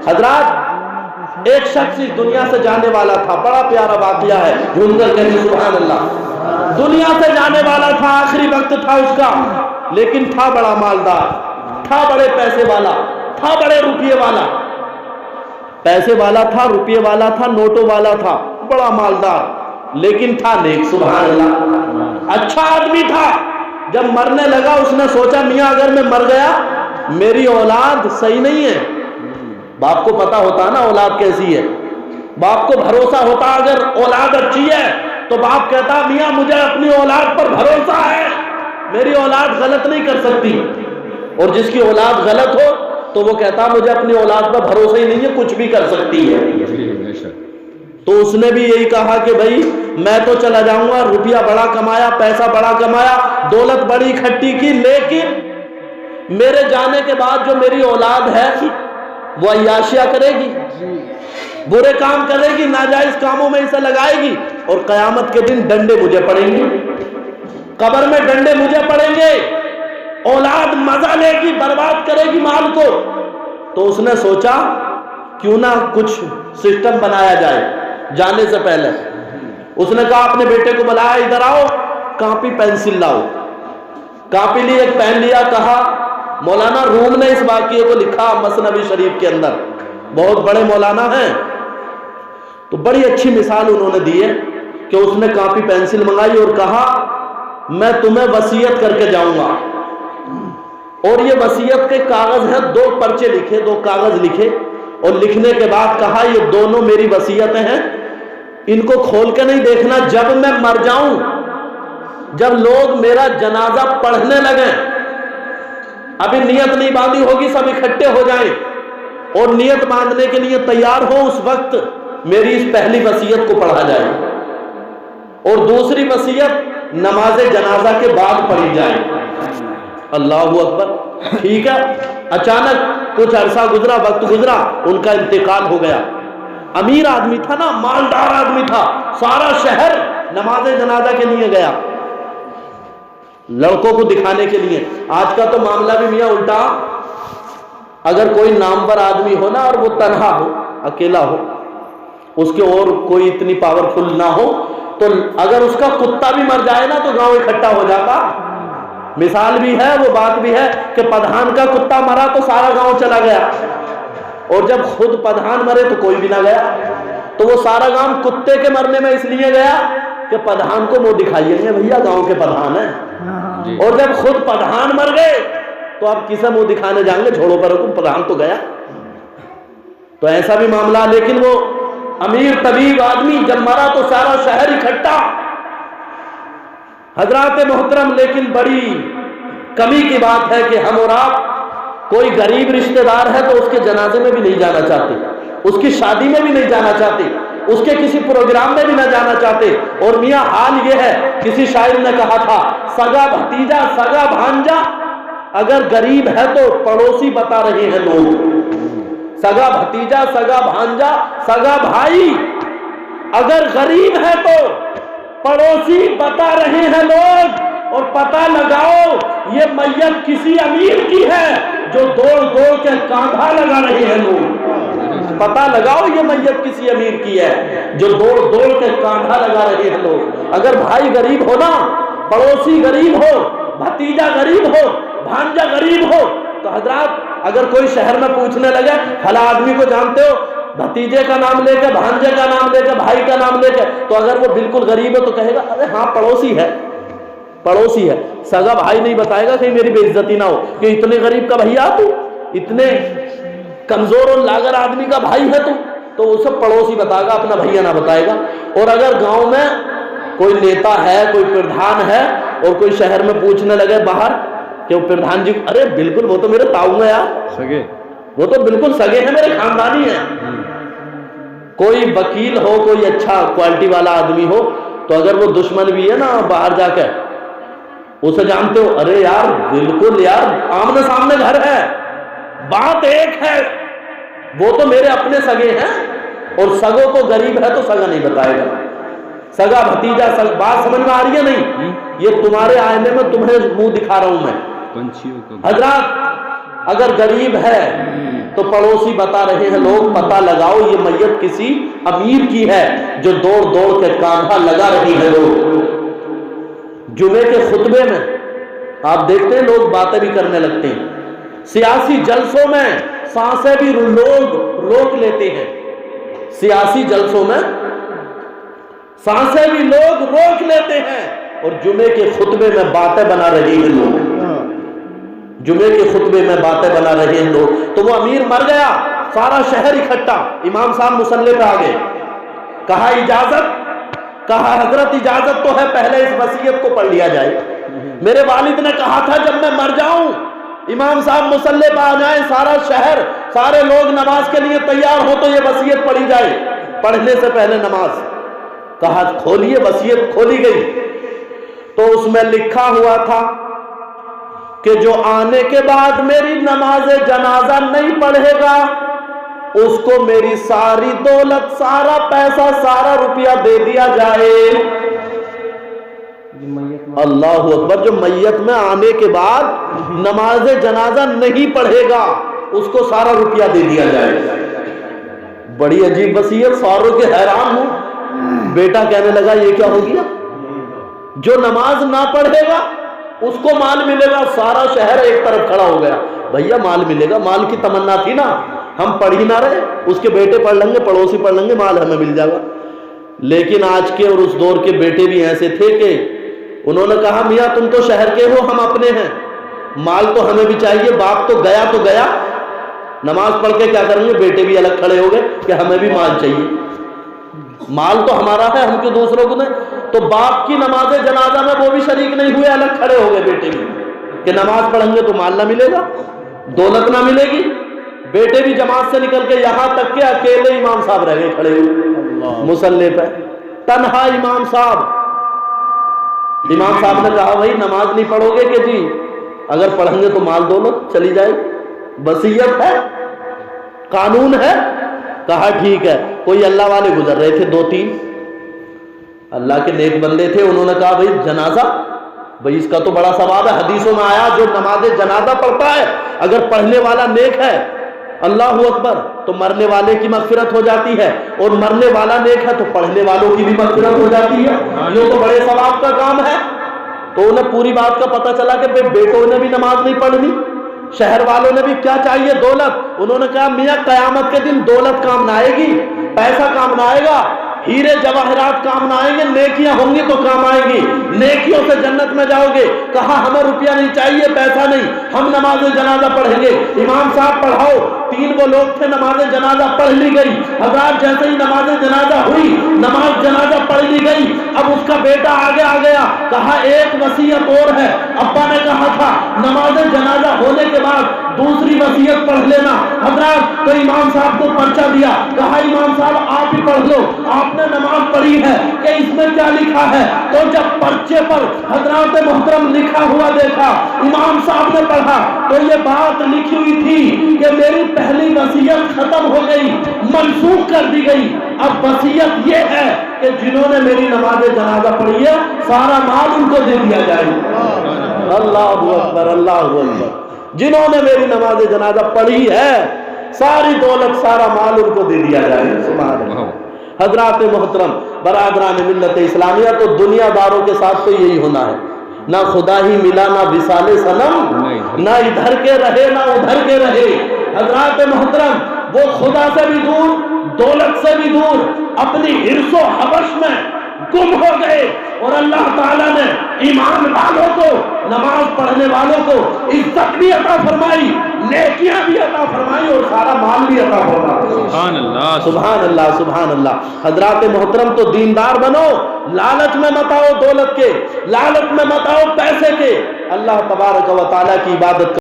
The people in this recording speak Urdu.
حضرات ایک شخص اس دنیا سے جانے والا تھا، بڑا پیارا واقعہ ہے، جھوم کر کہتے ہیں سبحان اللہ۔ دنیا سے جانے والا تھا، آخری وقت تھا اس کا، لیکن تھا بڑا مالدار، تھا بڑے پیسے والا، تھا بڑے روپیے والا، پیسے والا تھا، روپیے والا تھا، نوٹوں والا تھا، بڑا مالدار، لیکن تھا نیک، سبحان اللہ، اچھا آدمی تھا۔ جب مرنے لگا اس نے سوچا میاں اگر میں مر گیا میری اولاد صحیح نہیں ہے۔ باپ کو پتا ہوتا نا اولاد کیسی ہے، باپ کو بھروسہ ہوتا اگر اولاد اچھی ہے تو باپ کہتا میاں مجھے اپنی اولاد پر بھروسہ ہے، میری اولاد غلط نہیں کر سکتی، اور جس کی اولاد غلط ہو تو وہ کہتا مجھے اپنی اولاد پر بھروسہ ہی نہیں ہے، کچھ بھی کر سکتی ہے۔ تو اس نے بھی یہی کہا کہ بھائی میں تو چلا جاؤں گا، روپیہ بڑا کمایا، پیسہ بڑا کمایا، دولت بڑی اکٹھی کی، لیکن میرے جانے کے بعد جو میری اولاد ہے وہ عیاشیاں کرے گی، برے کام کرے گی، ناجائز کاموں میں اسے لگائے گی، اور قیامت کے دن ڈنڈے مجھے پڑیں گے، قبر میں ڈنڈے مجھے پڑیں گے، اولاد مزہ لے گی، برباد کرے گی مال کو۔ تو اس نے سوچا کیوں نہ کچھ سسٹم بنایا جائے جانے سے پہلے۔ اس نے کہا اپنے بیٹے کو بلایا، ادھر آؤ، کاپی پینسل لاؤ۔ کاپی لی، ایک پین لیا، کہا مولانا روم نے اس واقعے کو لکھا مثنوی شریف کے اندر، بہت بڑے مولانا ہیں، تو بڑی اچھی مثال انہوں نے دی ہے کہ اس نے کاپی پینسل منگائی اور کہا میں تمہیں وصیت کر کے جاؤں گا، اور یہ وصیت کے کاغذ ہیں، 2 پرچے لکھے، 2 کاغذ لکھے، اور لکھنے کے بعد کہا یہ دونوں میری وصیتیں ہیں، ان کو کھول کے نہیں دیکھنا، جب میں مر جاؤں، جب لوگ میرا جنازہ پڑھنے لگیں، ابھی نیت نہیں باندھی ہوگی، سب اکٹھے ہو جائیں اور نیت باندھنے کے لیے تیار ہو، اس وقت میری اس پہلی وصیت کو پڑھا جائے اور دوسری وصیت نماز جنازہ کے بعد پڑھی جائے۔ اللہ اکبر، ٹھیک ہے۔ اچانک کچھ عرصہ گزرا، وقت گزرا، ان کا انتقال ہو گیا۔ امیر آدمی تھا نا، مالدار آدمی تھا، سارا شہر نماز جنازہ کے لیے گیا، لڑکوں کو دکھانے کے لیے۔ آج کا تو معاملہ بھی میاں الٹا، اگر کوئی نامور آدمی ہو نا اور وہ تنہا ہو، اکیلا ہو، اس کے اور کوئی اتنی پاورفل نہ ہو، تو اگر اس کا کتا بھی مر جائے نا تو گاؤں اکٹھا ہو جاتا۔ مثال بھی ہے، وہ بات بھی ہے کہ پدھان کا کتا مرا تو سارا گاؤں چلا گیا، اور جب خود پدھان مرے تو کوئی بھی نہ گیا، تو وہ سارا گاؤں کتے کے مرنے میں اس لیے گیا کہ پدھان کو منہ دکھائیے گے، بھیا گاؤں کے پدھان ہیں، اور جب خود پدھان مر گئے تو اب کسے منہ دکھانے جائیں گے، چھوڑو پر پدھان تو گیا۔ تو ایسا بھی معاملہ، لیکن وہ امیر طبیب آدمی جب مرا تو سارا شہر اکٹھا۔ حضرات محترم، لیکن بڑی کمی کی بات ہے کہ ہم اور آپ کوئی غریب رشتہ دار ہے تو اس کے جنازے میں بھی نہیں جانا چاہتے، اس کی شادی میں بھی نہیں جانا چاہتے، اس کے کسی پروگرام میں بھی نہ جانا چاہتے۔ اور میاں حال یہ ہے، کسی شاعر نے کہا تھا سگا بھتیجا سگا بھانجا اگر غریب ہے تو پڑوسی بتا رہے ہیں لوگ، سگا بھتیجا سگا بھانجا سگا بھائی اگر غریب ہے تو پڑوسی بتا رہے ہیں لوگ، اور پتہ لگاؤ یہ میت کسی امیر کی ہے جو دوڑ دوڑ کے کاندھا لگا رہے ہیں لوگ، پتہ لگاؤ یہ میت کسی امیر کی ہے جو دوڑ دوڑ کے کاندھا لگا رہے ہیں لوگ۔ اگر بھائی غریب ہو نا، پڑوسی غریب ہو، بھتیجا غریب ہو، بھانجا غریب ہو، تو حضرات اگر کوئی شہر میں پوچھنے لگے فلاں آدمی کو جانتے ہو، بھتیجے کا نام لے کے، بھانجے کا نام لے کے، بھائی کا نام لے کے، تو اگر وہ بالکل غریب ہے تو کہے گا ارے ہاں پڑوسی ہے، پڑوسی ہے، سگا بھائی نہیں بتائے گا کہیں میری بے عزتی نہ ہو کہ اتنے غریب کا بھیا تو، اتنے کمزور اور لاغر آدمی کا بھائی ہے تو اسے پڑوسی بتائے گا، اپنا بھیا نہ بتائے گا۔ اور اگر گاؤں میں کوئی نیتا ہے، کوئی پردھان ہے، اور کوئی شہر میں پوچھنے لگے باہر کہ وہ پردھان جی، ارے بالکل وہ تو میرے تاؤ ہیں یار، سگے، وہ تو بالکل سگے ہیں، میرے خاندانی ہیں۔ کوئی وکیل ہو، کوئی اچھا کوالٹی والا آدمی ہو، تو اگر وہ دشمن بھی ہے نا باہر جا کے، اسے جانتے ہو ارے یار بالکل یار آمنے سامنے گھر ہے، بات ایک ہے، وہ تو میرے اپنے سگے ہیں، اور سگوں کو غریب ہے تو سگا نہیں بتائے گا، سگا بھتیجا سگا، بات سمجھ میں آ رہی ہے نہیں؟ یہ تمہارے آئینے میں تمہیں منہ دکھا رہا ہوں میں۔ حضرات اگر غریب ہے تو پڑوسی بتا رہے ہیں لوگ پتہ لگاؤ یہ میت کسی امیر کی ہے جو دوڑ دوڑ کے کاندھا لگا رہی ہے لوگ. جمعے کے خطبے میں آپ دیکھتے ہیں لوگ باتیں بھی کرنے لگتے ہیں. سیاسی جلسوں میں سانسیں بھی لوگ روک لیتے ہیں. سیاسی جلسوں میں سانسیں بھی لوگ روک لیتے ہیں اور جمعے کے خطبے میں باتیں بنا رہے ہیں لوگ. جمعے کے خطبے میں باتیں بنا رہے ہیں لوگ. تو وہ امیر مر گیا, سارا شہر اکٹھا, امام صاحب مصلی پہ آ گئے. کہا اجازت, کہا حضرت اجازت تو ہے, پہلے اس وصیت کو پڑھ لیا جائے. میرے والد نے کہا تھا جب میں مر جاؤں امام صاحب مصلی پہ آ جائیں, سارا شہر سارے لوگ نماز کے لیے تیار ہو تو یہ وصیت پڑھی جائے, پڑھنے سے پہلے نماز. کہا کھولیے, وصیت کھولی گئی تو اس میں لکھا ہوا تھا کہ جو آنے کے بعد میری نماز جنازہ نہیں پڑھے گا اس کو میری ساری دولت, سارا پیسہ, سارا روپیہ دے دیا جائے. اللہ اکبر. جو میت میں آنے کے بعد نماز جنازہ نہیں پڑھے گا اس کو سارا روپیہ دے دیا جائے. بڑی عجیب وصیت, ساروں کے حیران ہوں. بیٹا کہنے لگا یہ کیا ہو گیا, جو نماز نہ پڑھے گا اس کو مال ملے گا. سارا شہر ایک طرف کھڑا ہو گیا, بھیا مال ملے گا, مال کی تمنا تھی نا, ہم پڑھ ہی نہ رہے, اس کے بیٹے پڑھ لیں گے, پڑوسی پڑھ لیں گے, مال ہمیں مل جائے گا. لیکن آج کے اور اس دور کے بیٹے بھی ایسے تھے کہ انہوں نے کہا میاں تم تو شہر کے ہو, ہم اپنے ہیں, مال تو ہمیں بھی چاہیے. باپ تو گیا, نماز پڑھ کے کیا کریں گے, بیٹے بھی الگ کھڑے ہو گئے کہ ہمیں بھی مال چاہیے, مال تو ہمارا ہے, ہم کیوں دوسروں کو دیں. تو باپ کی نماز جنازہ میں وہ بھی شریک نہیں ہوئے, الگ کھڑے ہو گئے بیٹے بھی, کہ نماز پڑھیں گے تو مال نہ ملے گا, دولت نہ ملے گی. بیٹے بھی جماعت سے نکل کے یہاں تک کہ اکیلے امام صاحب رہ گئے کھڑے ہوئے مصلی پہ, تنہا امام صاحب. امام صاحب نے کہا بھائی نماز نہیں پڑھو گے کہ جی اگر پڑھیں گے تو مال دولت چلی جائے, وصیت ہے, قانون ہے. کہا ٹھیک ہے. کوئی اللہ والے گزر رہے تھے, 2-3 اللہ کے نیک بندے تھے, انہوں نے کہا بھائی جنازہ, بھائی اس کا تو بڑا ثواب ہے. حدیثوں میں آیا جو نماز جنازہ پڑھتا ہے اگر پڑھنے والا نیک ہے, اللہ اکبر, تو مرنے والے کی مغفرت ہو جاتی ہے, اور مرنے والا نیک ہے تو پڑھنے والوں کی بھی مغفرت ہو جاتی ہے. یہ تو بڑے ثواب کا کام ہے. تو انہیں پوری بات کا پتہ چلا کہ بیٹوں نے بھی نماز نہیں پڑھنی, شہر والوں نے بھی کیا چاہیے, دولت. انہوں نے کہا میاں قیامت کے دن دولت کام نہ آئے گی, پیسہ کام نہ آئے گا, ہیرے جواہرات کام نہ آئیں گے, نیکیاں ہوں گی تو کام آئیں گی, نیکیوں سے جنت میں جاؤ گے. کہا ہمیں روپیہ نہیں چاہیے, پیسہ نہیں, ہم نماز جنازہ پڑھیں گے. امام صاحب پڑھاؤ. 3 وہ لوگ تھے, نماز جنازہ پڑھ لی گئی. حضرات جیسے ہی نماز جنازہ ہوئی, نماز جنازہ پڑھ لی گئی, اب اس کا بیٹا آگے آ گیا. کہا ایک وصیت اور ہے, ابا نے کہا تھا نماز جنازہ ہونے کے بعد دوسری وصیت پڑھ لینا. حضرات تو امام صاحب کو پرچہ دیا, کہا امام صاحب آپ ہی پڑھ لو, آپ نے نماز پڑھی ہے کہ اس میں کیا لکھا ہے. تو جب پرچے پر حضرات محترم لکھا ہوا دیکھا, امام صاحب نے پڑھا تو یہ بات لکھی ہوئی تھی کہ میری پہلی وصیت ختم ہو گئی, منسوخ کر دی گئی. اب وصیت یہ ہے کہ جنہوں نے میری نماز جنازہ پڑھی ہے سارا مال ان کو دے دیا جائے. اللہ اکبر, اللہ اکبر. جنہوں نے میری نماز جنازہ پڑھی ہے ساری دولت, سارا مال ان کو دے دیا جائے. سبحان اللہ. حضرات محترم برادران ملت اسلامیہ, تو دنیا داروں کے ساتھ تو یہی ہونا ہے, نہ خدا ہی ملا نہ وصال صنم, نہ ادھر کے رہے نہ ادھر کے رہے. حضرات محترم وہ خدا سے بھی دور, دولت سے بھی دور, اپنی حرص و حبش میں گم ہو گئے, اور اللہ تعالیٰ نے ایمان والوں کو, نماز پڑھنے والوں کو عزت بھی عطا فرمائی, نیکیاں بھی عطا فرمائی, اور سارا مال بھی عطا فرمائی. سبحان اللہ, سبحان اللہ, سبحان اللہ. حضرات محترم تو دیندار بنو, لالچ میں مت آؤ دولت کے, لالچ میں مت آؤ پیسے کے. اللہ تبارک و تعالیٰ کی عبادت